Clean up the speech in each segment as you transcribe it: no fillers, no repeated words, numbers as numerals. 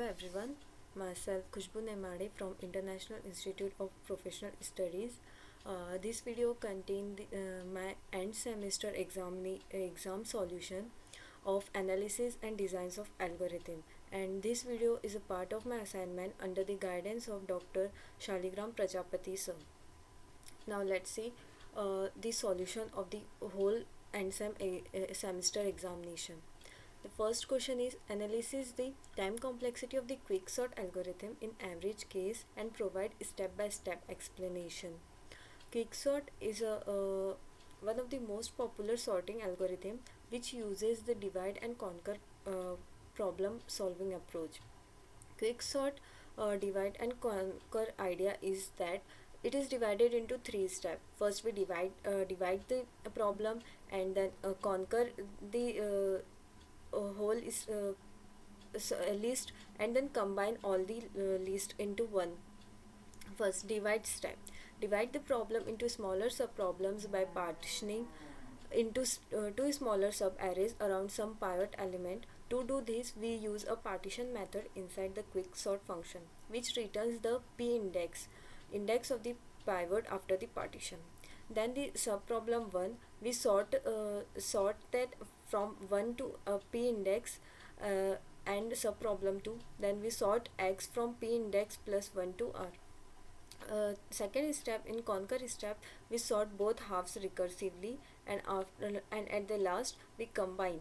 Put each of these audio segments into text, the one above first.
everyone, myself Khushbu Nemade from International Institute of Professional Studies. This video contains my end semester exam solution of analysis and designs of algorithm, and this video is a part of my assignment under the guidance of Dr. Shaligram Prajapati sir. Now let's see the solution of the whole End-Sem semester examination. The first question is analysis the time complexity of the quicksort algorithm in average case and provide step-by-step explanation. Quicksort is one of the most popular sorting algorithm which uses the divide and conquer problem solving approach. Quicksort divide and conquer idea is that it is divided into three steps. First, we divide the problem, and then conquer the whole is list, and then combine all the list into one. First, divide step. Divide the problem into smaller subproblems by partitioning into two smaller sub-arrays around some pivot element. To do this, we use a partition method inside the quicksort function, which returns the index of the pivot after the partition. Then the subproblem 1, we sort that from 1 to p index, and subproblem 2, then we sort x from p index plus 1 to r. Second step, in conquer step, we sort both halves recursively, and at the last we combine.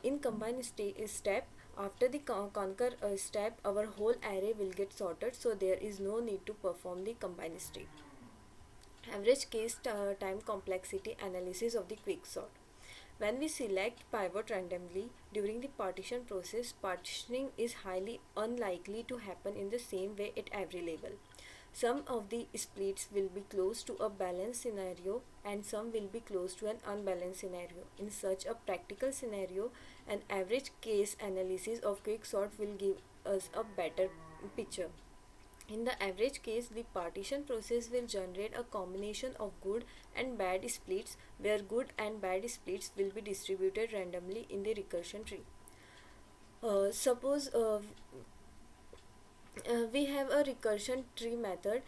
In combine step, after the conquer step, our whole array will get sorted, so there is no need to perform the combine step. Average case time complexity analysis of the quicksort. When we select pivot randomly during the partition process, partitioning is highly unlikely to happen in the same way at every level. Some of the splits will be close to a balanced scenario and some will be close to an unbalanced scenario. In such a practical scenario, an average case analysis of quicksort will give us a better picture. In the average case, the partition process will generate a combination of good and bad splits, where good and bad splits will be distributed randomly in the recursion tree. Suppose we have a recursion tree method,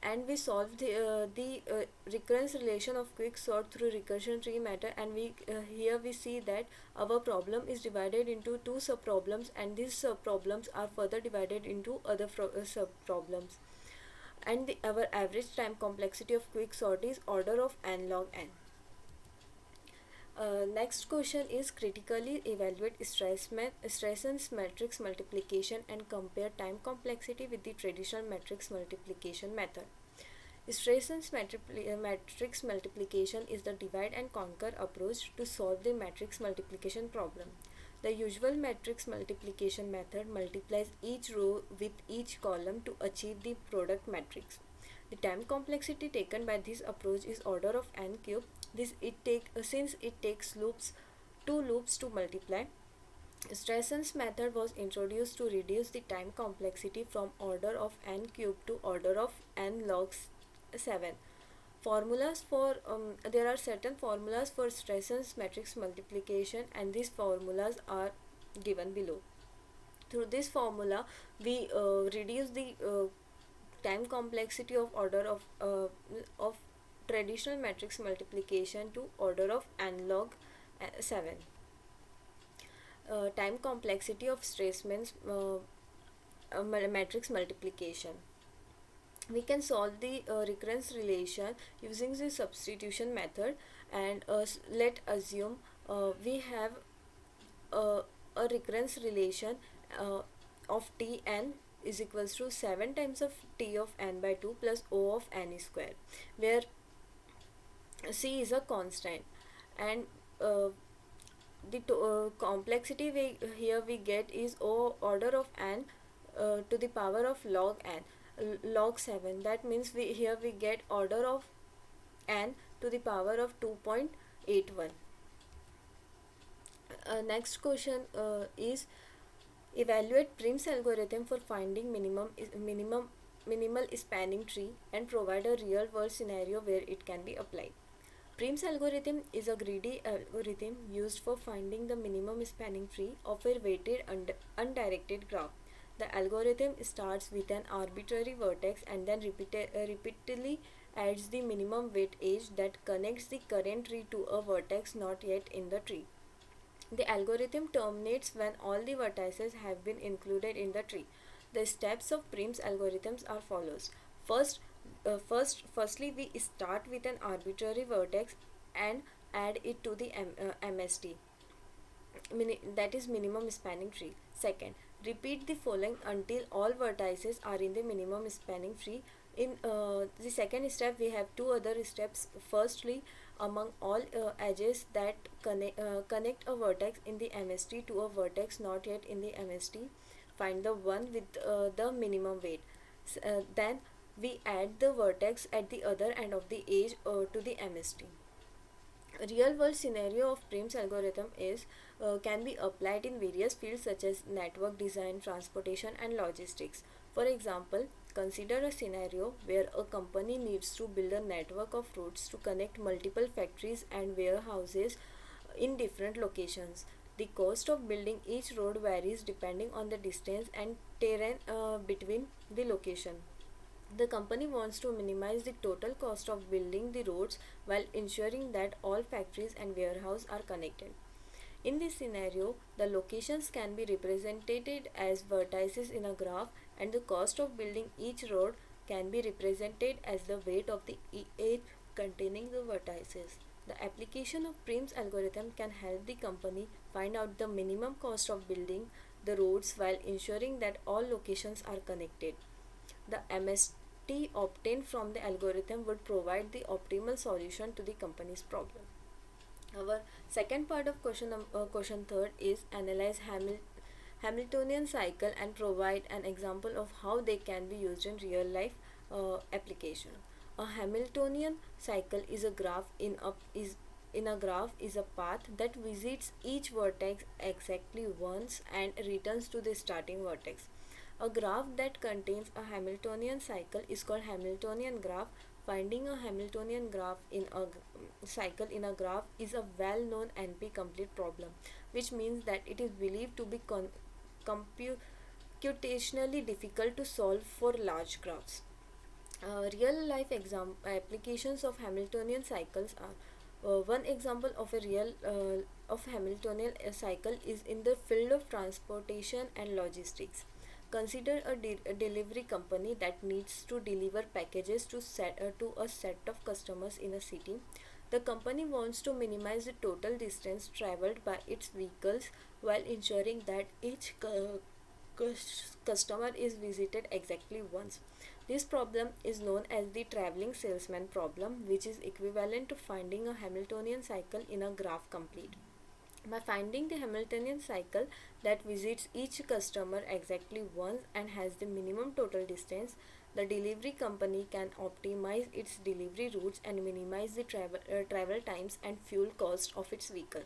and we solve the recurrence relation of quicksort through recursion tree method, and we here we see that our problem is divided into two subproblems, and these subproblems are further divided into other subproblems, and our average time complexity of quicksort is order of n log n. Next question is critically evaluate Stresson's matrix multiplication and compare time complexity with the traditional matrix multiplication method. Stresson's matrix multiplication is the divide and conquer approach to solve the matrix multiplication problem. The usual matrix multiplication method multiplies each row with each column to achieve the product matrix. The time complexity taken by this approach is order of n cube. Since it takes two loops to multiply. Stresson's method was introduced to reduce the time complexity from order of n cube to order of n log 7. Formulas for there are certain formulas for Stresson's matrix multiplication, and these formulas are given below. Through this formula, we reduce the time complexity of order of traditional matrix multiplication to order of n log 7. Time complexity of Stresson's matrix multiplication. We can solve the recurrence relation using the substitution method, and let assume we have a recurrence relation of Tn is equals to 7 times of T of n by 2 plus O of n square, where C is a constant, and the complexity we get is order of n to the power of log n, log 7. That means we get order of n to the power of 2.81. Next question is evaluate Prim's algorithm for finding minimal spanning tree and provide a real world scenario where it can be applied. Prim's algorithm is a greedy algorithm used for finding the minimum spanning tree of a weighted undirected graph. The algorithm starts with an arbitrary vertex and then repeatedly adds the minimum weight edge that connects the current tree to a vertex not yet in the tree. The algorithm terminates when all the vertices have been included in the tree. The steps of Prim's algorithms are follows. Firstly, we start with an arbitrary vertex and add it to the MST, that is minimum spanning tree. Second, repeat the following until all vertices are in the minimum spanning tree. In the second step, we have two other steps. Firstly, among all edges that connect a vertex in the MST to a vertex not yet in the MST, find the one with the minimum weight. Then we add the vertex at the other end of the edge to the MST. A real world scenario of Prim's algorithm is can be applied in various fields such as network design, transportation, and logistics. For example, consider a scenario where a company needs to build a network of routes to connect multiple factories and warehouses in different locations. The cost of building each road varies depending on the distance and terrain between the location. The company wants to minimize the total cost of building the roads while ensuring that all factories and warehouses are connected. In this scenario, the locations can be represented as vertices in a graph, and the cost of building each road can be represented as the weight of the edge containing the vertices. The application of Prim's algorithm can help the company find out the minimum cost of building the roads while ensuring that all locations are connected. The MST obtained from the algorithm would provide the optimal solution to the company's problem. Our second part of question third is analyze Hamiltonian cycle and provide an example of how they can be used in real life application. A Hamiltonian cycle is a graph is a path that visits each vertex exactly once and returns to the starting vertex. A graph that contains a Hamiltonian cycle is called Hamiltonian graph. Finding a Hamiltonian graph in a cycle in a graph is a well-known NP-complete problem, which means that it is believed to be computationally difficult to solve for large graphs. Real life applications of Hamiltonian cycles are one example of a real of Hamiltonian cycle is in the field of transportation and logistics. Consider a delivery company that needs to deliver packages to a set of customers in a city. The company wants to minimize the total distance traveled by its vehicles while ensuring that each customer is visited exactly once. This problem is known as the traveling salesman problem, which is equivalent to finding a Hamiltonian cycle in a graph complete. By finding the Hamiltonian cycle that visits each customer exactly once and has the minimum total distance, the delivery company can optimize its delivery routes and minimize the travel times and fuel cost of its vehicle.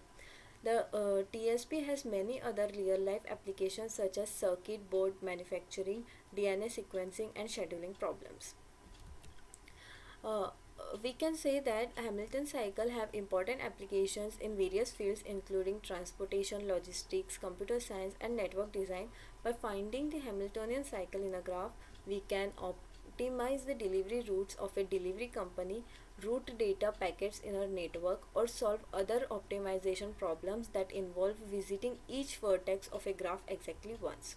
The TSP has many other real-life applications such as circuit board manufacturing, DNA sequencing, and scheduling problems. Uh, we can say that Hamilton cycle have important applications in various fields including transportation, logistics, computer science, and network design. By finding the Hamiltonian cycle in a graph, we can optimize the delivery routes of a delivery company, route data packets in our network, or solve other optimization problems that involve visiting each vertex of a graph exactly once.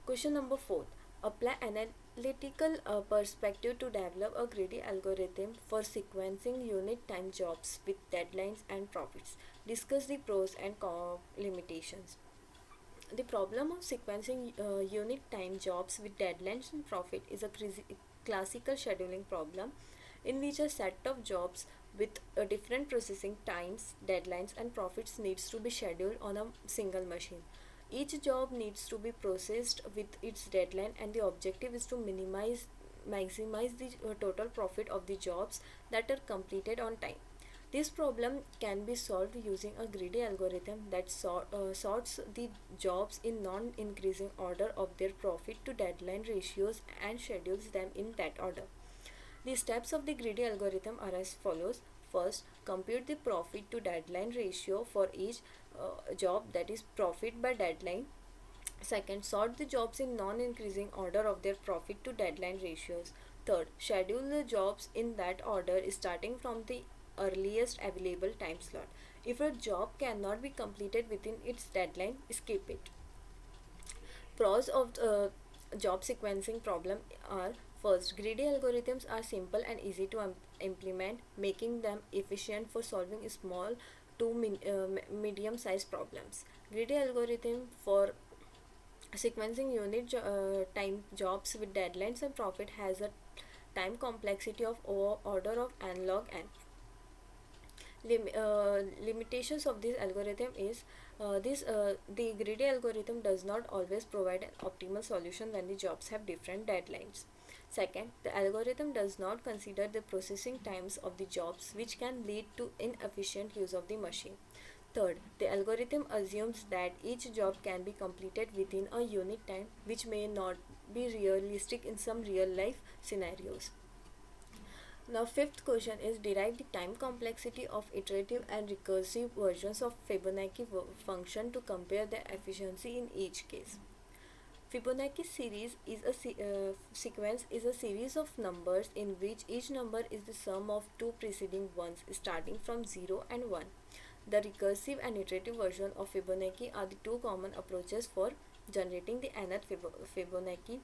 Question number 4. Apply analytical perspective to develop a greedy algorithm for sequencing unit time jobs with deadlines and profits. Discuss the pros and limitations. The problem of sequencing unit time jobs with deadlines and profit is a classical scheduling problem in which a set of jobs with different processing times, deadlines, and profits needs to be scheduled on a single machine. Each job needs to be processed with its deadline, and the objective is to maximize the total profit of the jobs that are completed on time. This problem can be solved using a greedy algorithm that sorts the jobs in non-increasing order of their profit to deadline ratios and schedules them in that order. The steps of the greedy algorithm are as follows. First, compute the profit to deadline ratio for each job, that is profit by deadline. Second, sort the jobs in non-increasing order of their profit to deadline ratios. Third, schedule the jobs in that order starting from the earliest available time slot. If a job cannot be completed within its deadline, skip it. Pros of job sequencing problem are: first, greedy algorithms are simple and easy to implement, making them efficient for solving small to medium sized problems. Greedy algorithm for sequencing unit time jobs with deadlines and profit has a time complexity of order of n log n. Limitations of this algorithm is this the greedy algorithm does not always provide an optimal solution when the jobs have different deadlines. Second, the algorithm does not consider the processing times of the jobs, which can lead to inefficient use of the machine. Third, the algorithm assumes that each job can be completed within a unit time, which may not be realistic in some real life scenarios. Now, fifth question is: derive the time complexity of iterative and recursive versions of Fibonacci function to compare their efficiency in each case. Fibonacci series is a sequence is a series of numbers in which each number is the sum of two preceding ones starting from 0 and 1. The recursive and iterative version of Fibonacci are the two common approaches for generating the nth Fibonacci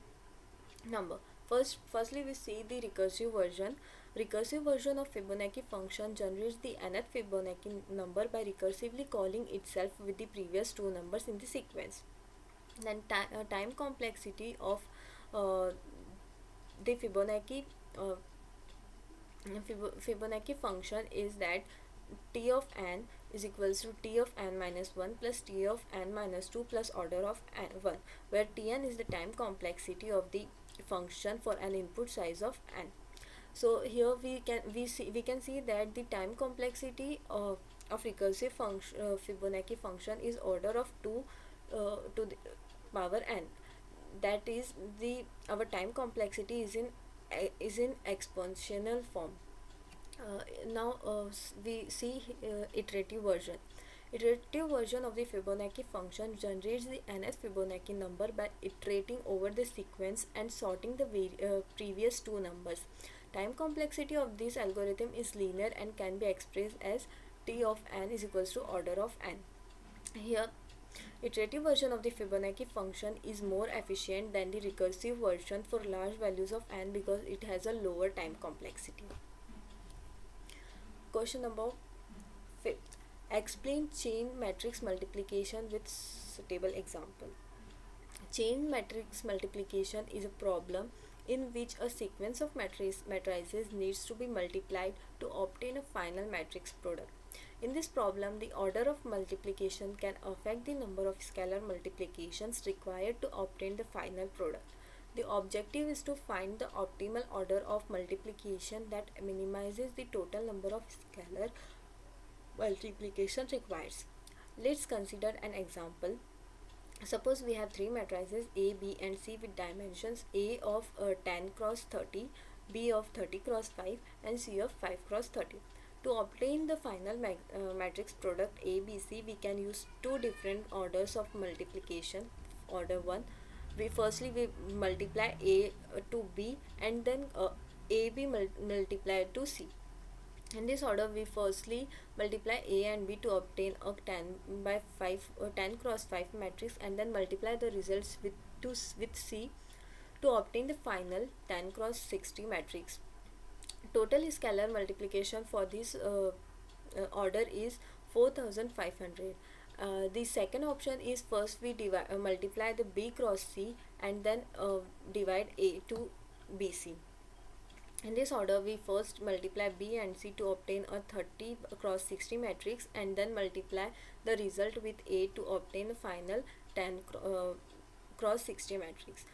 number. Firstly, we see the recursive version. Recursive version of Fibonacci function generates the nth Fibonacci number by recursively calling itself with the previous two numbers in the sequence. Then time complexity of uh, the uh, Fibonacci function is that t of n is equals to t of n minus 1 plus t of n minus 2 plus order of n 1, where tn is the time complexity of the function for an input size of n. So here we can see that the time complexity of recursive function Fibonacci function is order of 2 to the power n. That is, the our time complexity is in exponential form. Now we see iterative version. Iterative version of the Fibonacci function generates the nth Fibonacci number by iterating over the sequence and sorting the previous two numbers. Time complexity of this algorithm is linear and can be expressed as t of n is equals to order of n. Here, iterative version of the Fibonacci function is more efficient than the recursive version for large values of n because it has a lower time complexity. Question number 5. Explain chain matrix multiplication with suitable example. Chain matrix multiplication is a problem in which a sequence of matrices needs to be multiplied to obtain a final matrix product. In this problem, the order of multiplication can affect the number of scalar multiplications required to obtain the final product. The objective is to find the optimal order of multiplication that minimizes the total number of scalar multiplication required. Let's consider an example. Suppose we have three matrices A, B and C with dimensions A of 10 cross 30, B of 30 cross 5 and C of 5 cross 30. To obtain the final matrix product ABC, we can use two different orders of multiplication. Order 1, we multiply A to B and then AB multiplied to C. In this order, we firstly multiply A and B to obtain a 10 cross 5 matrix and then multiply the results with C to obtain the final 10 cross 60 matrix. Total scalar multiplication for this order is 4500. The second option is first we multiply the B cross C and then divide A to BC. In this order, we first multiply B and C to obtain a 30 cross 60 matrix and then multiply the result with A to obtain the final 10 cross 60 matrix.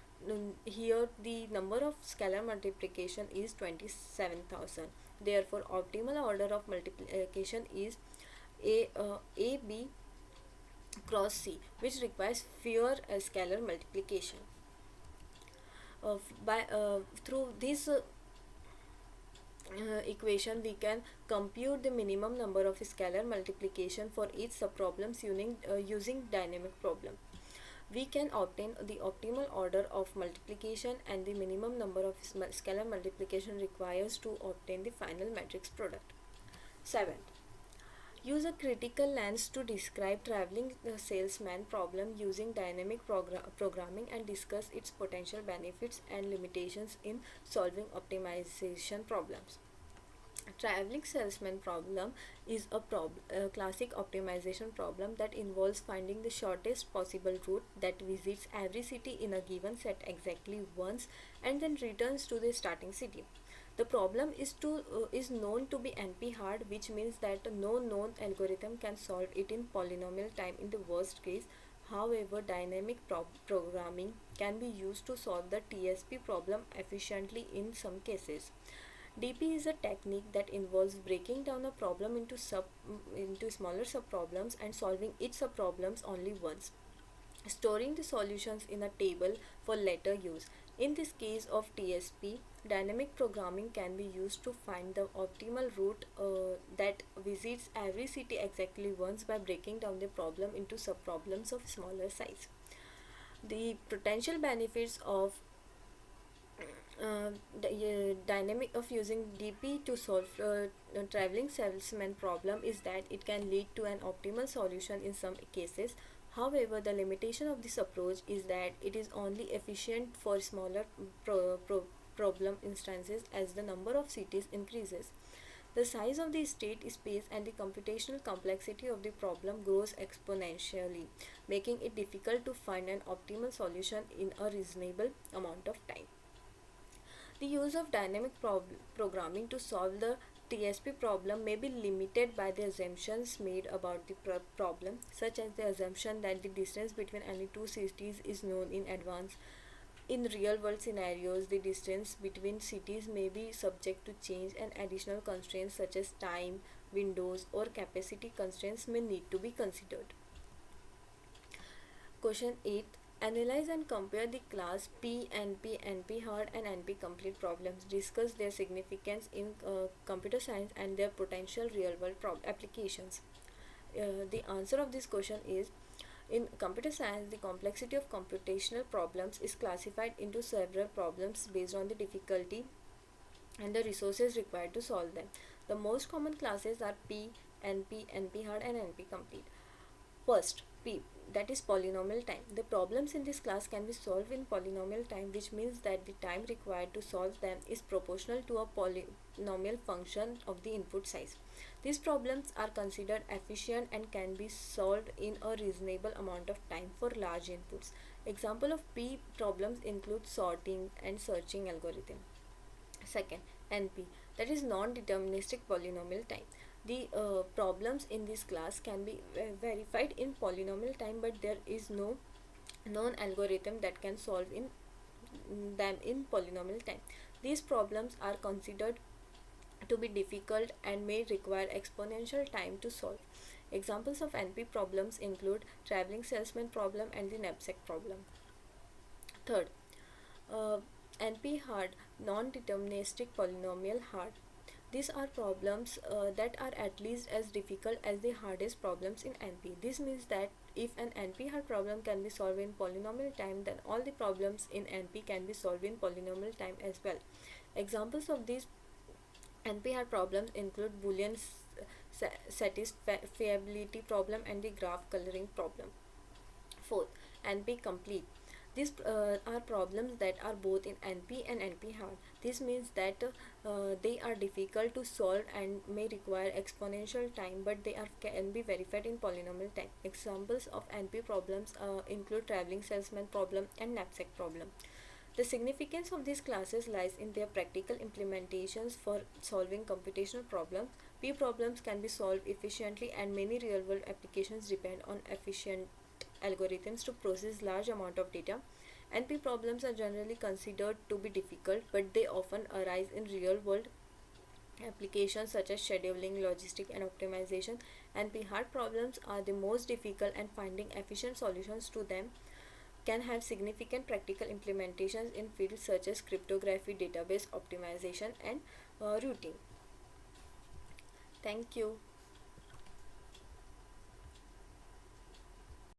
Here the number of scalar multiplication is 27,000. Therefore, optimal order of multiplication is AB cross C, which requires fewer scalar multiplication. Through this equation, we can compute the minimum number of scalar multiplication for each subproblems using dynamic problem. we can obtain the optimal order of multiplication and the minimum number of scalar multiplication requires to obtain the final matrix product. 7. Use a critical lens to describe traveling salesman problem using dynamic programming and discuss its potential benefits and limitations in solving optimization problems. Traveling salesman problem is a classic optimization problem that involves finding the shortest possible route that visits every city in a given set exactly once and then returns to the starting city. The problem is known to be NP-hard, which means that no known algorithm can solve it in polynomial time in the worst case. However, dynamic programming can be used to solve the TSP problem efficiently in some cases. DP is a technique that involves breaking down a problem into smaller subproblems and solving each subproblems only once, storing the solutions in a table for later use. In this case of TSP, dynamic programming can be used to find the optimal route that visits every city exactly once by breaking down the problem into subproblems of smaller size. The potential benefits of dynamic of using DP to solve a traveling salesman problem is that it can lead to an optimal solution in some cases. However, the limitation of this approach is that it is only efficient for smaller problem instances as the number of cities increases. The size of the state space and the computational complexity of the problem grows exponentially, making it difficult to find an optimal solution in a reasonable amount of time. The use of dynamic programming to solve the TSP problem may be limited by the assumptions made about the problem, such as the assumption that the distance between any two cities is known in advance. In real world scenarios, the distance between cities may be subject to change, and additional constraints such as time, windows, or capacity constraints may need to be considered. Question 8. Analyze and compare the class P, NP, NP-hard and NP-complete problems. Discuss their significance in computer science and their potential real-world applications. The answer of this question is, in computer science, the complexity of computational problems is classified into several problems based on the difficulty and the resources required to solve them. The most common classes are P, NP, NP-hard and NP-complete. First, P, that is polynomial time. The problems in this class can be solved in polynomial time, which means that the time required to solve them is proportional to a polynomial function of the input size. These problems are considered efficient and can be solved in a reasonable amount of time for large inputs. Example of P problems include sorting and searching algorithm. Second, NP, that is non-deterministic polynomial time. The problems in this class can be verified in polynomial time, but there is no known algorithm that can solve them in polynomial time. These problems are considered to be difficult and may require exponential time to solve. Examples of NP problems include traveling salesman problem and the knapsack problem. Third, NP-hard, non-deterministic polynomial hard. These are problems that are at least as difficult as the hardest problems in NP. This means that if an NP-hard problem can be solved in polynomial time, then all the problems in NP can be solved in polynomial time as well. Examples of these NP-hard problems include Boolean satisfiability problem and the graph coloring problem. Fourth, NP-complete. These are problems that are both in NP and NP-hard. This means that they are difficult to solve and may require exponential time, but they can be verified in polynomial time. Examples of NP problems include traveling salesman problem and knapsack problem. The significance of these classes lies in their practical implementations for solving computational problems. P problems can be solved efficiently, and many real-world applications depend on efficient algorithms to process large amount of data. NP problems are generally considered to be difficult, but they often arise in real world applications such as scheduling, logistic and optimization. NP-hard problems are the most difficult, and finding efficient solutions to them can have significant practical implementations in fields such as cryptography, database optimization and routing. Thank you.